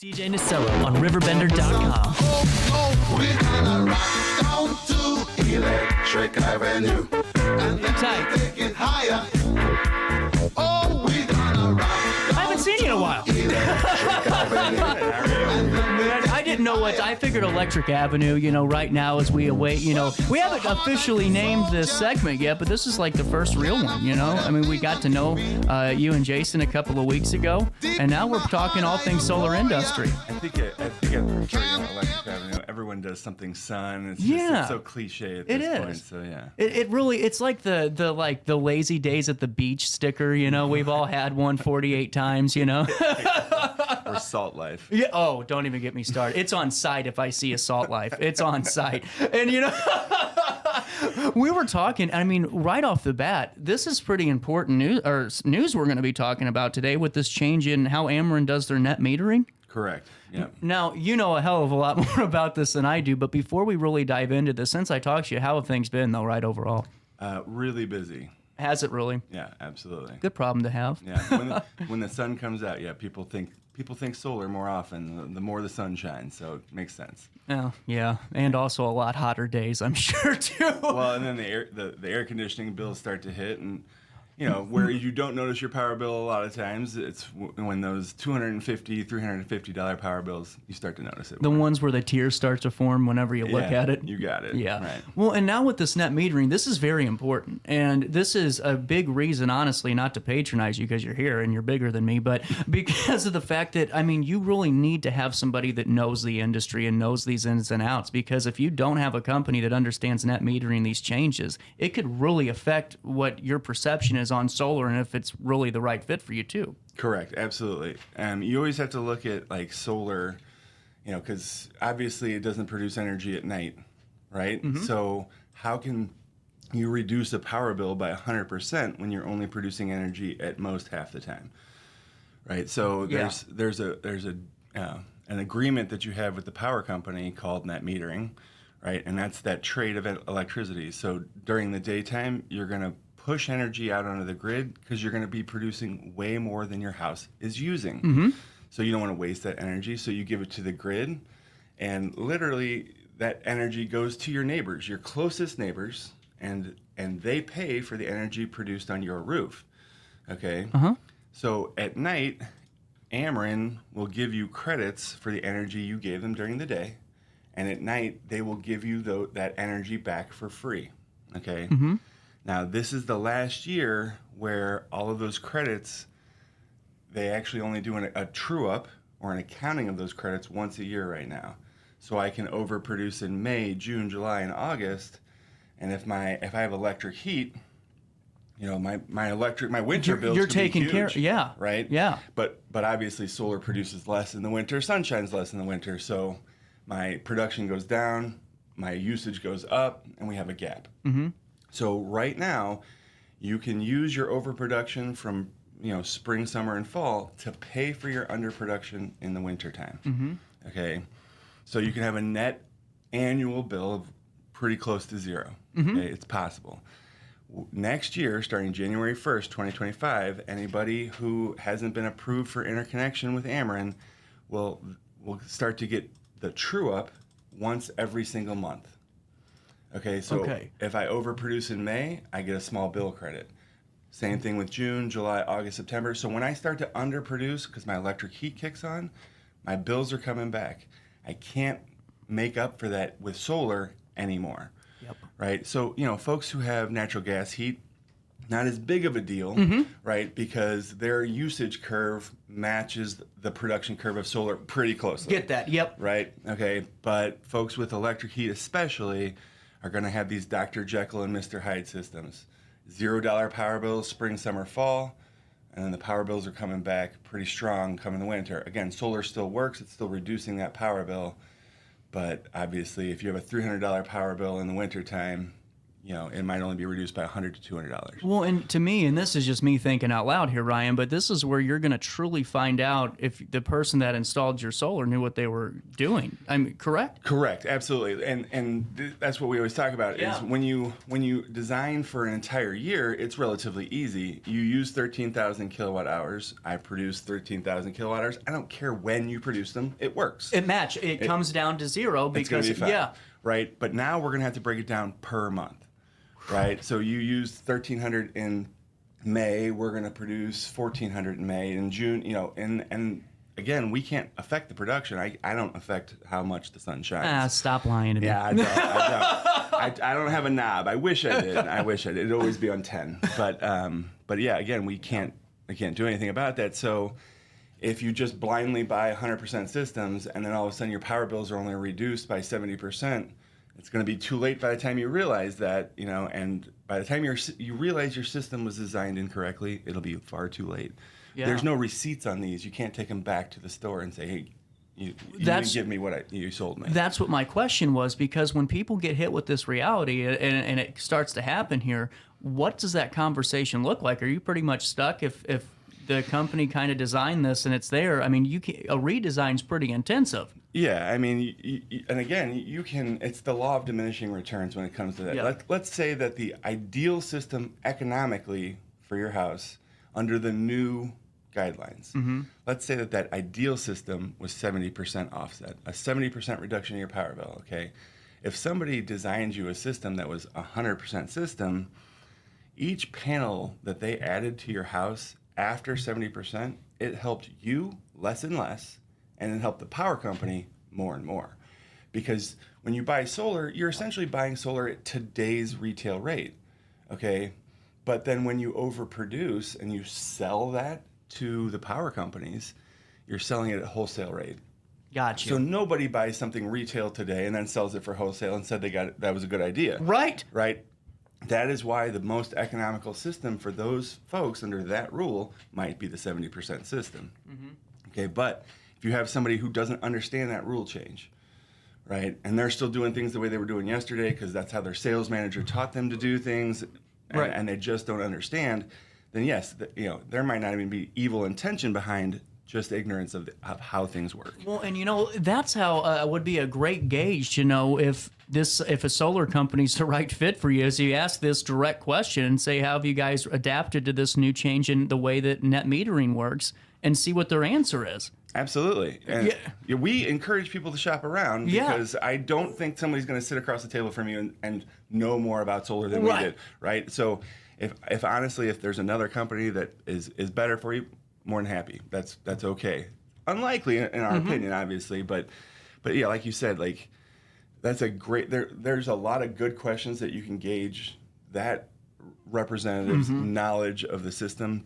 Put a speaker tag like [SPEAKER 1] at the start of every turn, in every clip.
[SPEAKER 1] DJ Nasello on RiverBender.com.
[SPEAKER 2] We're gonna rock down to Electric Avenue and then
[SPEAKER 1] Tight.
[SPEAKER 2] take it higher. Oh, we're gonna rock down
[SPEAKER 1] I haven't seen you in a while.
[SPEAKER 2] Electric Avenue.
[SPEAKER 1] Man, I didn't know what I figured. Electric Avenue, right now as we await, we haven't officially named this segment yet, but this is like the first real one. I mean, we got to know you and Jason a couple of weeks ago, and now we're talking all things solar industry.
[SPEAKER 3] I think for Electric Avenue, everyone does something sun. It's just it's so cliche at this point. So yeah,
[SPEAKER 1] it really it's like the lazy days at the beach sticker. We've all had one 48 times.
[SPEAKER 3] or Salt Life.
[SPEAKER 1] Yeah. Oh, don't even get me started. It's on site if I see a Salt Life. It's on site. And we were talking, I mean, right off the bat, this is pretty important news we're going to be talking about today with this change in how Ameren does their net metering.
[SPEAKER 3] Correct. Yeah.
[SPEAKER 1] Now, you know a hell of a lot more about this than I do, but before we really dive into this, since I talked to you, how have things been though, right, overall?
[SPEAKER 3] Really busy.
[SPEAKER 1] Has it really?
[SPEAKER 3] Yeah, absolutely.
[SPEAKER 1] Good problem to have.
[SPEAKER 3] Yeah. When the sun comes out, people think solar more often. The more the sun shines, so it makes sense.
[SPEAKER 1] Oh, yeah, and also a lot hotter days, I'm sure too.
[SPEAKER 3] Well, and then the air conditioning bills start to hit, and where you don't notice your power bill a lot of times, it's when those $250, $350 power bills, you start to notice it.
[SPEAKER 1] The ones where the tears start to form whenever you look at it.
[SPEAKER 3] You got it.
[SPEAKER 1] Yeah.
[SPEAKER 3] Right.
[SPEAKER 1] Well, and now with this net metering, this is very important. And this is a big reason, honestly, not to patronize you because you're here and you're bigger than me, but because of the fact that, I mean, you really need to have somebody that knows the industry and knows these ins and outs. Because if you don't have a company that understands net metering, these changes, it could really affect what your perception is on solar and if it's really the right fit for you too.
[SPEAKER 3] Correct, absolutely. You always have to look at like solar, because obviously it doesn't produce energy at night, right? Mm-hmm. So how can you reduce a power bill by 100% when you're only producing energy at most half the time, right? So there's an agreement that you have with the power company called net metering, right? And that's that trade of electricity. So during the daytime, you're going to push energy out onto the grid because you're going to be producing way more than your house is using. Mm-hmm. So you don't want to waste that energy. So you give it to the grid, and literally that energy goes to your neighbors, your closest neighbors, and they pay for the energy produced on your roof. Okay? Uh-huh. So at night, Ameren will give you credits for the energy you gave them during the day, and at night they will give you that energy back for free. Okay? Mm-hmm. Now, this is the last year where all of those credits, they actually only do a true-up or an accounting of those credits once a year right now. So I can overproduce in May, June, July, and August. And if I have electric heat, my winter bills
[SPEAKER 1] you're
[SPEAKER 3] can
[SPEAKER 1] taking
[SPEAKER 3] be huge,
[SPEAKER 1] care,
[SPEAKER 3] right?
[SPEAKER 1] Yeah.
[SPEAKER 3] But obviously solar produces less in the winter, sun shines less in the winter, so my production goes down, my usage goes up, and we have a gap. Mm-hmm. So right now, you can use your overproduction from spring, summer, and fall to pay for your underproduction in the wintertime. Mm-hmm. Okay, so you can have a net annual bill of pretty close to zero. Mm-hmm. Okay? It's possible. Next year, starting January 1st, 2025, anybody who hasn't been approved for interconnection with Ameren will start to get the true-up once every single month. Okay, so if I overproduce in May, I get a small bill credit. Same thing with June, July, August, September. So when I start to underproduce because my electric heat kicks on, my bills are coming back. I can't make up for that with solar anymore. Yep. Right? So, folks who have natural gas heat, not as big of a deal, mm-hmm. right? Because their usage curve matches the production curve of solar pretty closely.
[SPEAKER 1] Get that, yep.
[SPEAKER 3] Right? Okay, but folks with electric heat especially are going to have these Dr. Jekyll and Mr. Hyde systems. $0 power bills, spring, summer, fall, and then the power bills are coming back pretty strong coming the winter. Again, solar still works. It's still reducing that power bill. But obviously, if you have a $300 power bill in the wintertime, it might only be reduced by $100 to $200.
[SPEAKER 1] Well, and to me, and this is just me thinking out loud here, Ryan, but this is where you're going to truly find out if the person that installed your solar knew what they were doing. I mean, correct?
[SPEAKER 3] Correct, absolutely, and that's what we always talk about.
[SPEAKER 1] Yeah.
[SPEAKER 3] Is when you design for an entire year, it's relatively easy. You use 13,000 kilowatt hours. I produce 13,000 kilowatt hours. I don't care when you produce them; it works.
[SPEAKER 1] It comes down to zero
[SPEAKER 3] It's gonna
[SPEAKER 1] because
[SPEAKER 3] be fine,
[SPEAKER 1] yeah.
[SPEAKER 3] right. But now we're gonna have to break it down per month. Right, so you used 1,300 in May. We're going to produce 1,400 in May. In June, and again, we can't affect the production. I don't affect how much the sun shines.
[SPEAKER 1] Stop lying to me.
[SPEAKER 3] Yeah, I don't have a knob. I wish I did. It'd always be on 10. But yeah, again, I can't do anything about that. So if you just blindly buy 100% systems, and then all of a sudden your power bills are only reduced by 70%. It's going to be too late by the time you realize that, and by the time you realize your system was designed incorrectly, it'll be far too late.
[SPEAKER 1] Yeah.
[SPEAKER 3] There's no receipts on these. You can't take them back to the store and say, hey, you didn't give me what you sold me.
[SPEAKER 1] That's what my question was, because when people get hit with this reality and it starts to happen here, what does that conversation look like? Are you pretty much stuck if the company kind of designed this and it's there? I mean, a redesign's pretty intensive.
[SPEAKER 3] Yeah, I mean, and again, it's the law of diminishing returns when it comes to that.
[SPEAKER 1] Yeah.
[SPEAKER 3] Let's say that the ideal system economically for your house under the new guidelines, let's say that ideal system was 70% offset, a 70% reduction in your power bill, okay? If somebody designed you a system that was 100% system, each panel that they added to your house after 70%, it helped you less and less, and it helped the power company more and more. Because when you buy solar, you're essentially buying solar at today's retail rate, okay? But then when you overproduce and you sell that to the power companies, you're selling it at wholesale rate.
[SPEAKER 1] Gotcha.
[SPEAKER 3] So nobody buys something retail today and then sells it for wholesale and said that was a good idea.
[SPEAKER 1] Right.
[SPEAKER 3] Right? That is why the most economical system for those folks under that rule might be the 70% system. Okay, but if you have somebody who doesn't understand that rule change, right, and they're still doing things the way they were doing yesterday because that's how their sales manager taught them to do things, and they just don't understand, then yes, there might not even be evil intention behind just ignorance of how things work.
[SPEAKER 1] Well, and that's how would be a great gauge to know if a solar company's the right fit for you. Is you ask this direct question and say, how have you guys adapted to this new change in the way that net metering works, and see what their answer is.
[SPEAKER 3] Absolutely. And we encourage people to shop around because I don't think somebody's going to sit across the table from you and know more about solar than we did, right? So if honestly, if there's another company that is better for you, more than happy. That's okay. Unlikely in our opinion, obviously, but yeah, like you said, like that's a great. There's a lot of good questions that you can gauge that representative's knowledge of the system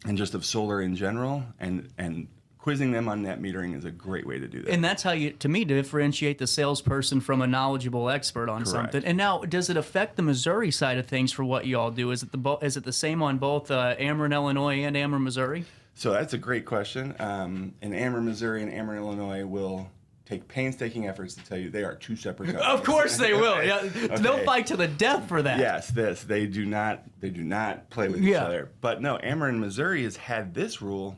[SPEAKER 3] and just of solar in general, and quizzing them on net metering is a great way to do that.
[SPEAKER 1] And that's how you, to me, differentiate the salesperson from a knowledgeable expert on something. And now, does it affect the Missouri side of things for what you all do? Is it the same on both Ameren, Illinois, and Ameren, Missouri?
[SPEAKER 3] So that's a great question. And Ameren, Missouri, and Ameren, Illinois will take painstaking efforts to tell you they are two separate companies.
[SPEAKER 1] Of course they will. Yeah,
[SPEAKER 3] Okay.
[SPEAKER 1] They'll fight to the death for that.
[SPEAKER 3] Yes, they do not play with each other. But no, Ameren, Missouri has had this rule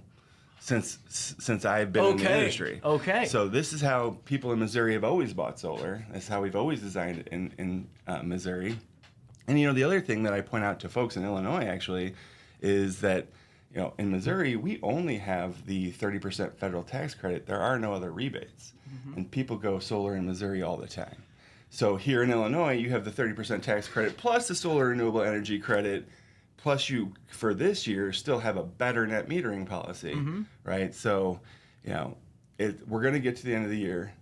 [SPEAKER 3] since I've been in the industry.
[SPEAKER 1] Okay.
[SPEAKER 3] So this is how people in Missouri have always bought solar. That's how we've always designed it in Missouri. And the other thing that I point out to folks in Illinois actually is that in Missouri we only have the 30% federal tax credit. There are no other rebates, and people go solar in Missouri all the time. So here in Illinois you have the 30% tax credit plus the solar renewable energy credit. Plus, you, for this year, still have a better net metering policy, right? So, we're going to get to the end of the year.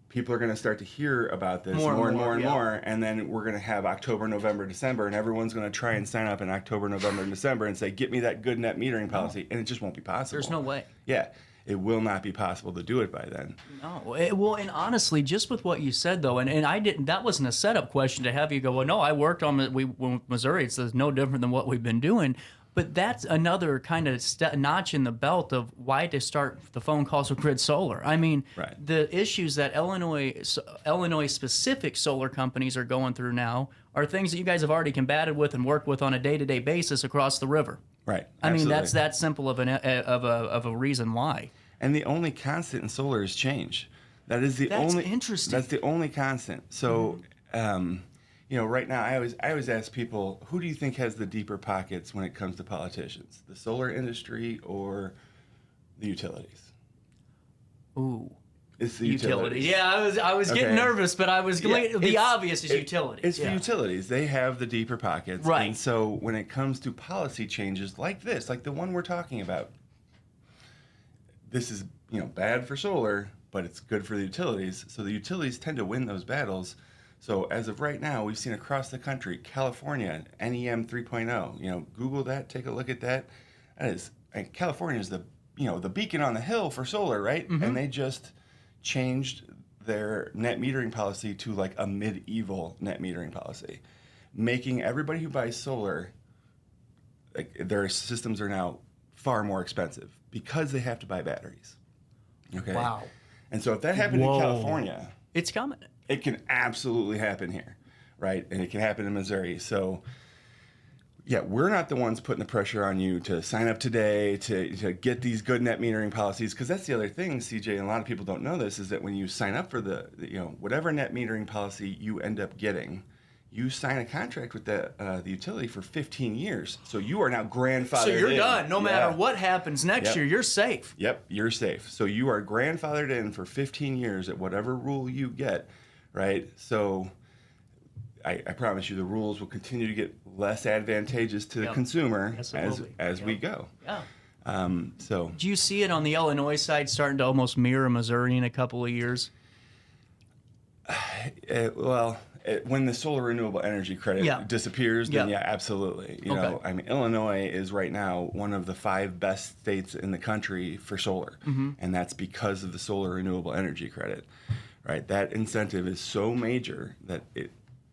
[SPEAKER 3] People are going to start to hear about this more and more. And then we're going to have October, November, December, and everyone's going to try and sign up in October, November, and December and say, get me that good net metering policy. And it just won't be possible.
[SPEAKER 1] There's no way.
[SPEAKER 3] Yeah. It will not be possible to do it by then.
[SPEAKER 1] No. Well, and honestly, just with what you said, though, and I didn't, that wasn't a setup question to have you go, well, no, I worked on Missouri. It's no different than what we've been doing. But that's another kind of notch in the belt of why to start the phone calls with Grid Solar. I mean,
[SPEAKER 3] Right.
[SPEAKER 1] the issues that Illinois specific solar companies are going through now are things that you guys have already combated with and worked with on a day-to-day basis across the river.
[SPEAKER 3] Right.
[SPEAKER 1] I mean,
[SPEAKER 3] Absolutely.
[SPEAKER 1] that's that simple of a reason why.
[SPEAKER 3] And the only constant in solar is change. That is the
[SPEAKER 1] That's
[SPEAKER 3] only.
[SPEAKER 1] interesting.
[SPEAKER 3] That's the only constant. So, right now, I always ask people, who do you think has the deeper pockets when it comes to politicians? The solar industry or the utilities?
[SPEAKER 1] Ooh.
[SPEAKER 3] It's the
[SPEAKER 1] Utilities.
[SPEAKER 3] utilities.
[SPEAKER 1] Yeah, I was getting
[SPEAKER 3] Okay.
[SPEAKER 1] nervous, but I was
[SPEAKER 3] Yeah,
[SPEAKER 1] the obvious is utilities.
[SPEAKER 3] It's the
[SPEAKER 1] Yeah.
[SPEAKER 3] utilities. They have the deeper pockets.
[SPEAKER 1] Right.
[SPEAKER 3] And so when it comes to policy changes like this, like the one we're talking about, this is, bad for solar, but it's good for the utilities. So the utilities tend to win those battles. So as of right now, we've seen across the country, California, NEM 3.0. Google that, take a look at that. And California is the beacon on the hill for solar, right?
[SPEAKER 1] Mm-hmm.
[SPEAKER 3] And they just changed their net metering policy to like a medieval net metering policy, making everybody who buys solar, like, their systems are now far more expensive because they have to buy batteries. Okay.
[SPEAKER 1] Wow.
[SPEAKER 3] And so if that happened
[SPEAKER 1] Whoa.
[SPEAKER 3] in California,
[SPEAKER 1] It's coming.
[SPEAKER 3] it can absolutely happen here, right? And it can happen in Missouri. So, yeah, we're not the ones putting the pressure on you to sign up today to get these good net metering policies, because that's the other thing, CJ, and a lot of people don't know this, is that when you sign up for the whatever net metering policy you end up getting, you sign a contract with the utility for 15 years. So you are now grandfathered
[SPEAKER 1] So you're
[SPEAKER 3] in.
[SPEAKER 1] done. No matter what happens next
[SPEAKER 3] Yep.
[SPEAKER 1] year, you're safe.
[SPEAKER 3] Yep, you're safe. So you are grandfathered in for 15 years at whatever rule you get, right? So I promise you the rules will continue to get less advantageous to the
[SPEAKER 1] Yep.
[SPEAKER 3] consumer
[SPEAKER 1] Yes, it will be.
[SPEAKER 3] as we
[SPEAKER 1] Yep.
[SPEAKER 3] go.
[SPEAKER 1] Yeah.
[SPEAKER 3] So
[SPEAKER 1] Do you see it on the Illinois side starting to almost mirror Missouri in a couple of years?
[SPEAKER 3] when the solar renewable energy credit
[SPEAKER 1] Yeah.
[SPEAKER 3] disappears, then
[SPEAKER 1] Yeah.
[SPEAKER 3] yeah, absolutely.
[SPEAKER 1] Okay.
[SPEAKER 3] I mean, Illinois is right now one of the 5 best states in the country for solar,
[SPEAKER 1] Mm-hmm.
[SPEAKER 3] and that's because of the solar renewable energy credit, right? That incentive is so major that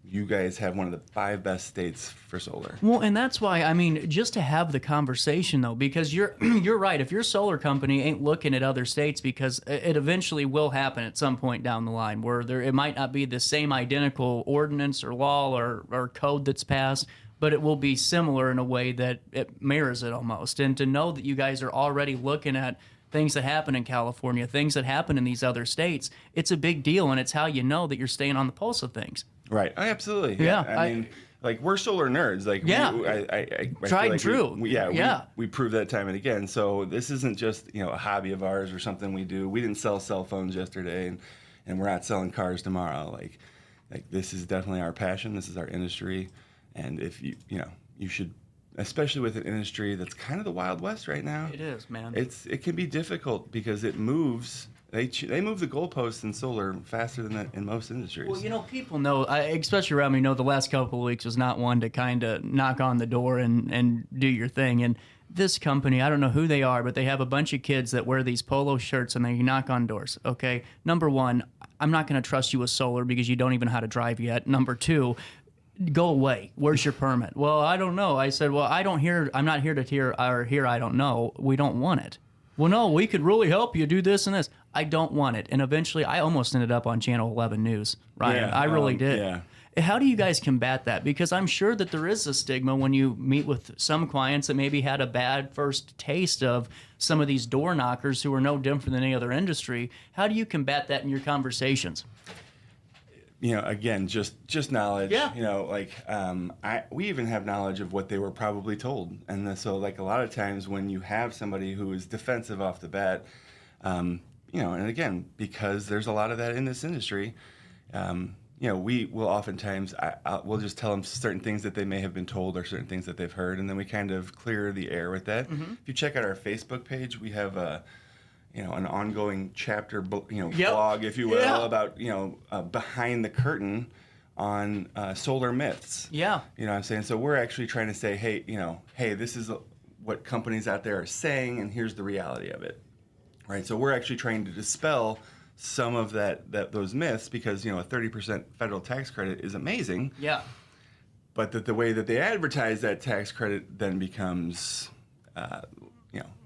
[SPEAKER 3] you guys have one of the 5 best states for solar.
[SPEAKER 1] Well, and that's why, I mean, just to have the conversation though, because you're you're right. If your solar company ain't looking at other states, because it eventually will happen at some point down the line, where it might not be the same identical ordinance or law or code that's passed, but it will be similar in a way that it mirrors it almost. And to know that you guys are already looking at things that happen in California, things that happen in these other states, it's a big deal, and it's how you know that you're staying on the pulse of things.
[SPEAKER 3] Right. Oh, absolutely.
[SPEAKER 1] Yeah,
[SPEAKER 3] I mean, like, we're solar nerds. Like,
[SPEAKER 1] Yeah.
[SPEAKER 3] I feel
[SPEAKER 1] Tried and
[SPEAKER 3] like
[SPEAKER 1] true.
[SPEAKER 3] We prove that time and again. So this isn't just, a hobby of ours or something we do. We didn't sell cell phones yesterday, and we're not selling cars tomorrow. Like this is definitely our passion. This is our industry. And if you should, especially with an industry that's kind of the Wild West right now.
[SPEAKER 1] It is, man.
[SPEAKER 3] It can be difficult because it moves. They move the goalposts in solar faster than that in most industries.
[SPEAKER 1] Well, people know, especially around me, know the last couple of weeks was not one to kind of knock on the door and do your thing. And this company, I don't know who they are, but they have a bunch of kids that wear these polo shirts and they knock on doors. Okay, number one, I'm not going to trust you with solar because you don't even know how to drive yet. Number two, go away. Where's your permit? Well, I don't know. I said, well, I'm not here to hear I don't know. We don't want it. Well, no, we could really help you do this and this. I don't want it. And eventually, I almost ended up on Channel 11 News, Ryan.
[SPEAKER 3] Yeah,
[SPEAKER 1] I really did.
[SPEAKER 3] yeah.
[SPEAKER 1] How do you guys combat that? Because I'm sure that there is a stigma when you meet with some clients that maybe had a bad first taste of some of these door knockers who are no different than any other industry. How do you combat that in your conversations?
[SPEAKER 3] Again, just knowledge.
[SPEAKER 1] Yeah.
[SPEAKER 3] We even have knowledge of what they were probably told, and so like a lot of times when you have somebody who is defensive off the bat, and again, because there's a lot of that in this industry, we will oftentimes we'll just tell them certain things that they may have been told or certain things that they've heard, and then we kind of clear the air with that.
[SPEAKER 1] Mm-hmm.
[SPEAKER 3] If you check out our Facebook page, we have an ongoing chapter,
[SPEAKER 1] Yep.
[SPEAKER 3] blog, if you will,
[SPEAKER 1] Yeah.
[SPEAKER 3] about, behind the curtain on solar myths.
[SPEAKER 1] Yeah.
[SPEAKER 3] You know what I'm saying? So we're actually trying to say, hey, this is what companies out there are saying, and here's the reality of it. Right? So we're actually trying to dispel some of those myths because, a 30% federal tax credit is amazing.
[SPEAKER 1] Yeah.
[SPEAKER 3] but that the way that they advertise that tax credit then becomes,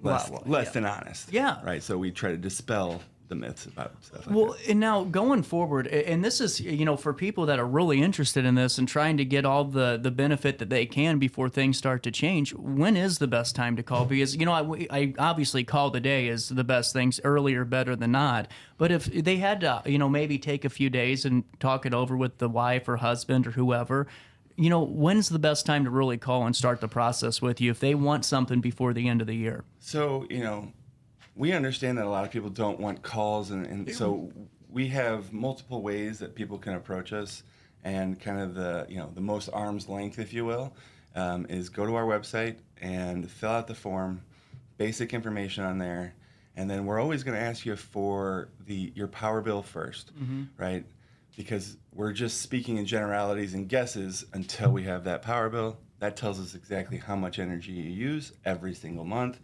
[SPEAKER 3] less than honest.
[SPEAKER 1] Yeah.
[SPEAKER 3] Right. So we try to dispel the myths about stuff like
[SPEAKER 1] Well,
[SPEAKER 3] that.
[SPEAKER 1] and now going forward, and this is, for people that are really interested in this and trying to get all the benefit that they can before things start to change, when is the best time to call? Because, I obviously call the day is the best things, earlier better than not. But if they had to, maybe take a few days and talk it over with the wife or husband or whoever, when's the best time to really call and start the process with you if they want something before the end of the year?
[SPEAKER 3] So, we understand that a lot of people don't want calls, and so we have multiple ways that people can approach us, and kind of the most arm's length, if you will, is go to our website and fill out the form, basic information on there, and then we're always going to ask you for your power bill first, right? Because we're just speaking in generalities and guesses until we have that power bill. That tells us exactly how much energy you use every single month.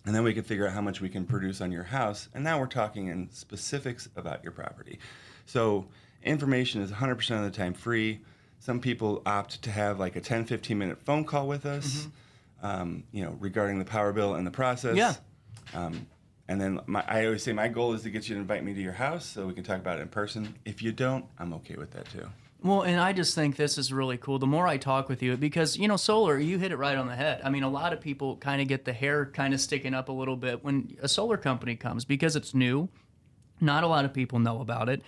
[SPEAKER 3] And then we can figure out how much we can produce on your house. And now we're talking in specifics about your property. So information is 100% of the time free. Some people opt to have like a 10, 15-minute phone call with us, regarding the power bill and the process.
[SPEAKER 1] Yeah.
[SPEAKER 3] And then I always say my goal is to get you to invite me to your house so we can talk about it in person. If you don't, I'm okay with that too.
[SPEAKER 1] Well, and I just think this is really cool. The more I talk with you, because, solar, you hit it right on the head. I mean, a lot of people kind of get the hair kind of sticking up a little bit when a solar company comes because it's new. Not a lot of people know about it.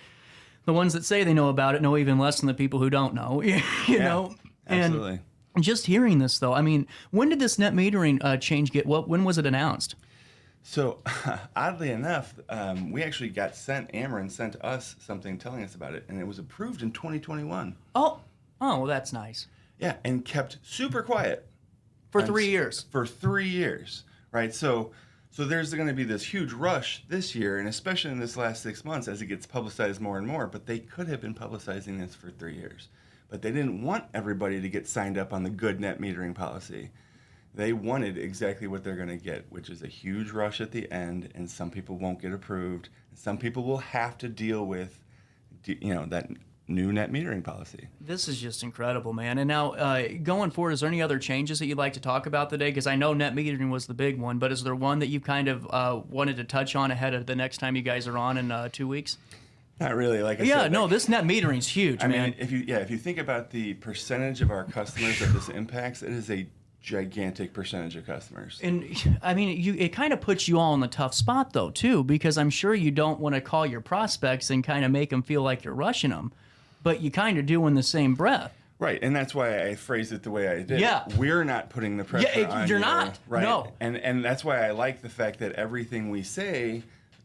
[SPEAKER 1] The ones that say they know about it know even less than the people who don't know, you know?
[SPEAKER 3] Absolutely.
[SPEAKER 1] And just hearing this, though, I mean, when did this net metering change when was it announced?
[SPEAKER 3] So, oddly enough, we actually Ameren sent us something telling us about it, and it was approved in 2021.
[SPEAKER 1] Oh, well, that's nice.
[SPEAKER 3] Yeah, and kept super quiet.
[SPEAKER 1] For 3 years.
[SPEAKER 3] For 3 years, right? So there's going to be this huge rush this year, and especially in this last 6 months as it gets publicized more and more, but they could have been publicizing this for 3 years. But they didn't want everybody to get signed up on the good net metering policy. They wanted exactly what they're going to get, which is a huge rush at the end, and some people won't get approved. Some people will have to deal with, that new net metering policy.
[SPEAKER 1] This is just incredible, man. And now, going forward, is there any other changes that you'd like to talk about today? Because I know net metering was the big one, but is there one that you kind of wanted to touch on ahead of the next time you guys are on in 2 weeks?
[SPEAKER 3] Not really. Like I
[SPEAKER 1] Yeah,
[SPEAKER 3] said,
[SPEAKER 1] no, this net metering's huge,
[SPEAKER 3] I
[SPEAKER 1] man.
[SPEAKER 3] mean, if you think about the percentage of our customers that this impacts, it is a gigantic percentage of customers.
[SPEAKER 1] And I mean, it kind of puts you all in the tough spot, though, too, because I'm sure you don't want to call your prospects and kind of make them feel like you're rushing them, but you kind of do in the same breath.
[SPEAKER 3] Right, and that's why I phrased it the way I did.
[SPEAKER 1] Yeah.
[SPEAKER 3] We're not putting the pressure on you.
[SPEAKER 1] You're not.
[SPEAKER 3] Right?
[SPEAKER 1] No.
[SPEAKER 3] And that's why I like the fact that everything we say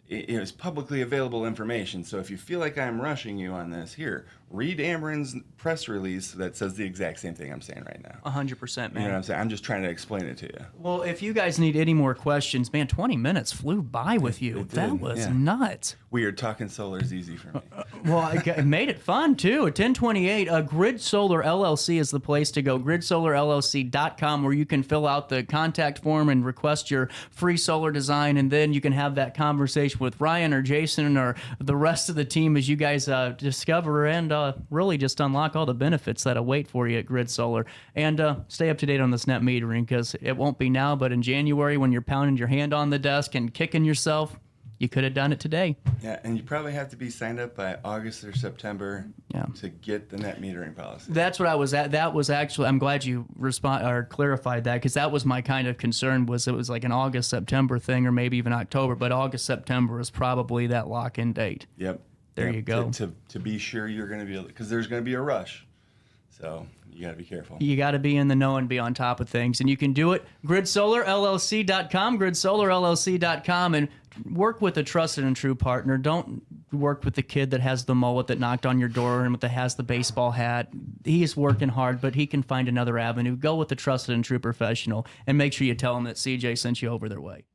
[SPEAKER 3] is publicly available information. So if you feel like I'm rushing you on this, here, read Ameren's press release that says the exact same thing I'm saying right now.
[SPEAKER 1] 100%, man.
[SPEAKER 3] You know what I'm saying? I'm just trying to explain it to you.
[SPEAKER 1] Well, if you guys need any more questions, man, 20 minutes flew by with you.
[SPEAKER 3] It
[SPEAKER 1] That
[SPEAKER 3] did,
[SPEAKER 1] was
[SPEAKER 3] yeah.
[SPEAKER 1] nuts.
[SPEAKER 3] Weird, talking solar is easy for me.
[SPEAKER 1] Well, it made it fun, too. At 1028, Grid Solar LLC is the place to go. GridSolarLLC.com, where you can fill out the contact form and request your free solar design, and then you can have that conversation with Ryan or Jason or the rest of the team as you guys discover and really just unlock all the benefits that await for you at Grid Solar. And stay up to date on this net metering, because it won't be now, but in January when you're pounding your hand on the desk and kicking yourself, you could have done it today.
[SPEAKER 3] Yeah, and you probably have to be signed up by August or September to get the net metering policy.
[SPEAKER 1] That's what I was at. That was actually, I'm glad you clarified that, because that was my kind of concern, was it was like an August, September thing, or maybe even October, but August, September is probably that lock-in date.
[SPEAKER 3] Yep.
[SPEAKER 1] There you go.
[SPEAKER 3] To be sure you're going to be able, because there's going to be a rush. So you got to be careful.
[SPEAKER 1] You got to be in the know and be on top of things. And you can do it. GridSolarLLC.com, GridSolarLLC.com, and work with a trusted and true partner. Don't work with the kid that has the mullet that knocked on your door and that has the baseball hat. He's working hard, but he can find another avenue. Go with the trusted and true professional, and make sure you tell him that CJ sent you over their way.